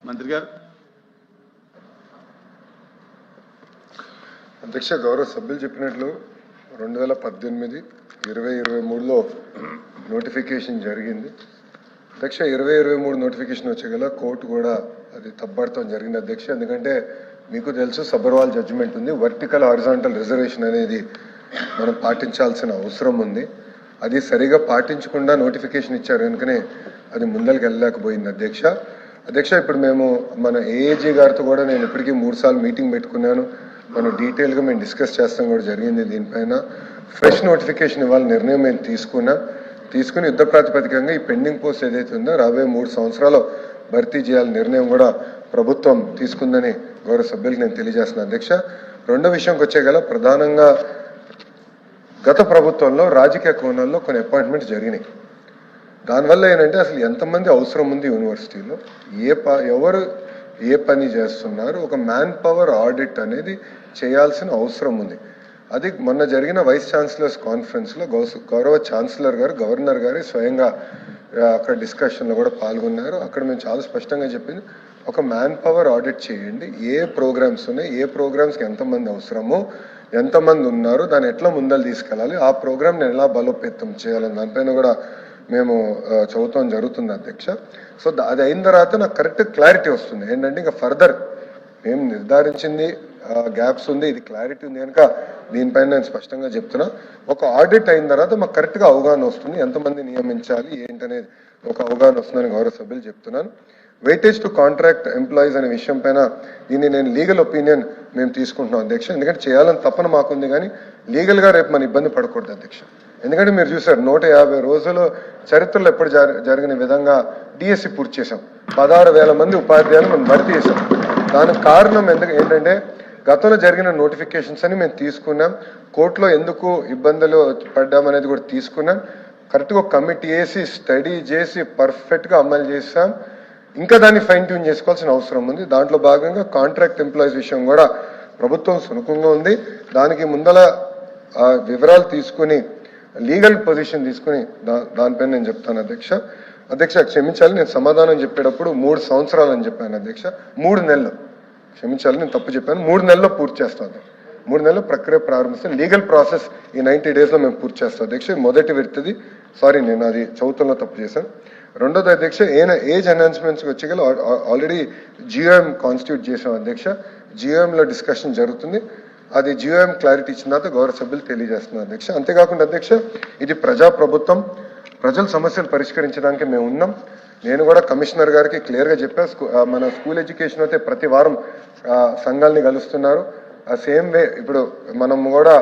మంత్రి గారు. అధ్యక్ష, గౌరవ సభ్యులు చెప్పినట్లు 2018, 2023లో నోటిఫికేషన్ జరిగింది. అధ్యక్ష, 2023 నోటిఫికేషన్ వచ్చేగల కోర్టు కూడా అది తప్పడటం జరిగింది అధ్యక్ష. ఎందుకంటే మీకు తెలుసు సబర్వాల్ జడ్జిమెంట్ ఉంది. వర్టికల్ హారిజాంటల్ రిజర్వేషన్ అనేది మనం పాటించాల్సిన అవసరం ఉంది. అది సరిగా పాటించకుండా నోటిఫికేషన్ ఇచ్చారు కనుకనే అది ముందరికి వెళ్ళలేకపోయింది అధ్యక్ష. ఇప్పుడు మేము మన ఏఏజీ గారితో కూడా నేను ఇప్పటికీ 3 సార్లు మీటింగ్ పెట్టుకున్నాను. మనం డీటెయిల్గా మేము డిస్కస్ చేస్తాం కూడా జరిగింది. దీనిపైన ఫ్రెష్ నోటిఫికేషన్ ఇవ్వాలి నిర్ణయం మేము తీసుకుని యుద్ధ ప్రాతిపదికంగా ఈ పెండింగ్ పోస్ట్ ఏదైతే ఉందో రాబోయే 3 సంవత్సరాలు భర్తీ చేయాలని నిర్ణయం కూడా ప్రభుత్వం తీసుకుందని గౌరవ సభ్యులకు నేను తెలియజేస్తున్నాను అధ్యక్ష. రెండో విషయంకి వచ్చేగల ప్రధానంగా గత ప్రభుత్వంలో రాజకీయ కోణాల్లో కొన్ని అపాయింట్మెంట్స్ జరిగినాయి. దానివల్ల ఏంటంటే అసలు ఎంతమంది అవసరం ఉంది యూనివర్సిటీలో, ఎవరు ఏ పని చేస్తున్నారు, ఒక మ్యాన్ పవర్ ఆడిట్ అనేది చేయాల్సిన అవసరం ఉంది. అది మొన్న జరిగిన వైస్ ఛాన్సలర్స్ కాన్ఫరెన్స్లో గౌరవ ఛాన్సలర్ గారు, గవర్నర్ గారు స్వయంగా అక్కడ డిస్కషన్లో కూడా పాల్గొన్నారు. అక్కడ మేము చాలా స్పష్టంగా చెప్పింది, ఒక మ్యాన్ పవర్ ఆడిట్ చేయండి, ఏ ప్రోగ్రామ్స్ ఉన్నాయి, ఏ ప్రోగ్రామ్స్కి ఎంతమంది అవసరమో, ఎంతమంది ఉన్నారు, దాన్ని ఎట్లా ముందలు తీసుకెళ్ళాలి, ఆ ప్రోగ్రామ్ని ఎలా బలోపేతం చేయాలని దానిపైన కూడా మేము చదువుతాం జరుగుతుంది అధ్యక్ష. సో అది అయిన తర్వాత నాకు కరెక్ట్ క్లారిటీ వస్తుంది. ఏంటంటే ఇంకా ఫర్దర్ మేము నిర్ధారించింది గ్యాప్స్ ఉంది, ఇది క్లారిటీ ఉంది కనుక దీనిపైన నేను స్పష్టంగా చెప్తున్నా. ఒక ఆడిట్ అయిన తర్వాత మాకు కరెక్ట్గా అవగాహన వస్తుంది, ఎంతమంది నియమించాలి ఏంటనేది ఒక అవగాహన వస్తుందని గౌరవ సభ్యులు చెప్తున్నాను. వెయిటేజ్ టు కాంట్రాక్ట్ ఎంప్లాయీస్ అనే విషయం పైన దీన్ని నేను లీగల్ ఒపీనియన్ మేము తీసుకుంటున్నాం అధ్యక్ష. ఎందుకంటే చేయాలని తప్పన మాకుంది, కానీ లీగల్గా రేపు మన ఇబ్బంది పడకూడదు అధ్యక్ష. ఎందుకంటే మీరు చూసారు 150 రోజులు చరిత్రలో ఎప్పుడు జరిగిన విధంగా డిఎస్సి పూర్తి చేశాం. 16,000 మంది ఉపాధ్యాయులు మనం భర్తీ చేశాం. దానికి కారణం ఏంటంటే గతంలో జరిగిన నోటిఫికేషన్స్ అని మేము తీసుకున్నాం. కోర్టులో ఎందుకు ఇబ్బందులు పడ్డామనేది కూడా తీసుకున్నాం. కరెక్ట్గా ఒక కమిటీ వేసి స్టడీ చేసి పర్ఫెక్ట్గా అమలు చేసాం. ఇంకా దాన్ని ఫైన్ ట్యూన్ చేసుకోవాల్సిన అవసరం ఉంది. దాంట్లో భాగంగా కాంట్రాక్ట్ ఎంప్లాయీస్ విషయం కూడా ప్రభుత్వం సునుకంగా ఉంది. దానికి ముందల వివరాలు తీసుకుని లీగల్ పొజిషన్ తీసుకుని దానిపైన నేను చెప్తాను అధ్యక్ష. క్షమించాలి, నేను సమాధానం చెప్పేటప్పుడు 3 సంవత్సరాలు అని చెప్పాను అధ్యక్ష. 3 నెలలు క్షమించాలి, నేను తప్పు చెప్పాను. 3 నెలల్లో పూర్తి చేస్తాను. 3 నెలల్లో ప్రక్రియ ప్రారంభిస్తాను. లీగల్ ప్రాసెస్ ఈ 90 డేస్లో మేము పూర్తి చేస్తాం అధ్యక్ష. మొదటి వ్యక్తిది సారీ, నేను అది చదువుతున్నా తప్పు చేశాను. రెండోది అధ్యక్ష, ఏజ్ ఎన్హాన్స్మెంట్స్కి వచ్చేగల ఆల్రెడీ జియోఎం కాన్స్టిట్యూట్ చేసాం అధ్యక్ష. జియోఎంలో డిస్కషన్ జరుగుతుంది. అది జియోఎం క్లారిటీ ఇచ్చిన తర్వాత గౌరవ సభ్యులు తెలియజేస్తున్నారు అధ్యక్ష. అంతేకాకుండా అధ్యక్ష, ఇది ప్రజాప్రభుత్వం, ప్రజల సమస్యలు పరిష్కరించడానికి మేము ఉన్నాం. నేను కూడా కమిషనర్ గారికి క్లియర్గా చెప్పా, మన స్కూల్ ఎడ్యుకేషన్ అయితే ప్రతి వారం సంఘాలని కలుస్తున్నారు. సేమ్ వే ఇప్పుడు మనం కూడా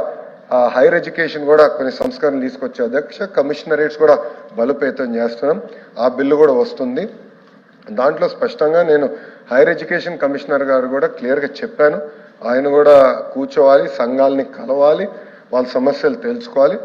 హైయర్ ఎడ్యుకేషన్ కూడా కొన్ని సంస్కరణలు తీసుకొచ్చే అధ్యక్ష. కమిషనరేట్స్ కూడా బలోపేతం చేస్తున్నాం. ఆ బిల్లు కూడా వస్తుంది. దాంట్లో స్పష్టంగా నేను హైయర్ ఎడ్యుకేషన్ కమిషనర్ గారు కూడా క్లియర్గా చెప్పాను. ఆయన కూడా కూర్చోవాలి, సంఘాలని కలవాలి, వాళ్ళ సమస్యలు తెలుసుకోవాలి,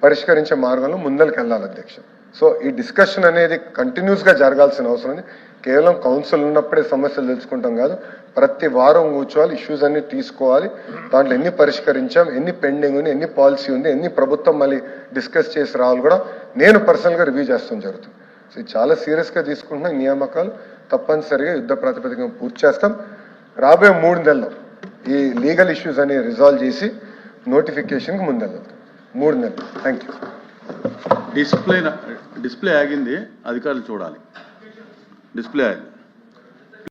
పరిష్కరించే మార్గంలో ముందరికి వెళ్ళాలి అధ్యక్ష. సో ఈ డిస్కషన్ అనేది కంటిన్యూస్గా జరగాల్సిన అవసరం ఉంది. కేవలం కౌన్సిల్ ఉన్నప్పుడే సమస్యలు తెలుసుకుంటాం కాదు, ప్రతి వారం కూర్చోవాలి, ఇష్యూస్ అన్ని తీసుకోవాలి, దాంట్లో ఎన్ని పరిష్కరించాం, ఎన్ని పెండింగ్ ఉంది, ఎన్ని పాలసీ ఉంది, ఎన్ని ప్రభుత్వం మళ్ళీ డిస్కస్ చేసి రావాలి కూడా నేను పర్సనల్గా రివ్యూ చేస్తాం జరుగుతుంది. సో ఇది చాలా సీరియస్గా తీసుకుంటున్న నియామకాలు తప్పనిసరిగా యుద్ధ ప్రాతిపదికన పూర్తి చేస్తాం. రాబోయే 3 నెలల్లో ఈ లీగల్ ఇష్యూస్ అని రిజాల్వ్ చేసి నోటిఫికేషన్కి ముందెళ్తాం. 3 నెలలు. Thank you. డిస్ప్లే ఆగింది, అధికారులు చూడాలి. డిస్ప్లే ఆగింది.